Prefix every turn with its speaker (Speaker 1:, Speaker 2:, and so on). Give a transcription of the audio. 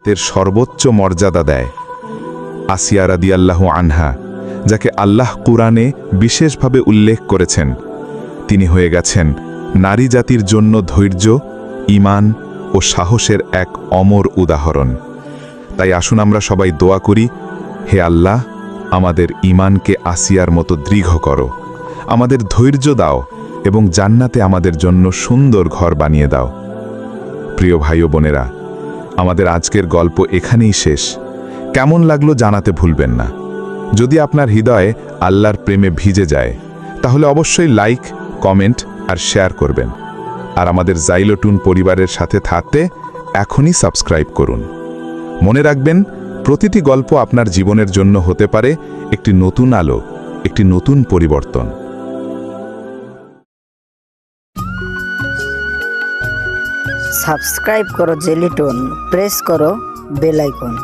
Speaker 1: জাতের সর্বোচ্চ মর্যাদা দেয়। আসিয়া রাদিয়াল্লাহু আনহা, যাকে আল্লাহ কুরআনে বিশেষভাবে উল্লেখ করেছেন, তিনি হয়ে গেছেন নারী জাতির জন্য ধৈর্য, ঈমান ও সাহসের এক অমর উদাহরণ। তাই আসুন আমরা সবাই দোয়া করি, হে আল্লাহ, আমাদের ঈমানকে আসিয়ার মতো দৃঢ় করো, আমাদের ধৈর্য দাও এবং জান্নাতে আমাদের জন্য সুন্দর ঘর বানিয়ে দাও। প্রিয় ভাই ও বোনেরা, আমাদের আজকের গল্প এখানেই শেষ। কেমন লাগলো জানাতে ভুলবেন না। যদি আপনার হৃদয়ে আল্লাহর প্রেমে ভিজে যায়, তাহলে অবশ্যই লাইক, কমেন্ট আর শেয়ার করবেন। আর আমাদের জাইলোটুন পরিবারের সাথে থাকতে এখনই সাবস্ক্রাইব করুন। মনে রাখবেন, প্রতিটি গল্প আপনার জীবনের জন্য হতে পারে একটি নতুন আলো, একটি নতুন পরিবর্তন।
Speaker 2: সাবস্ক্রাইব করো জেলিটন, প্রেস করো বেল আইকন।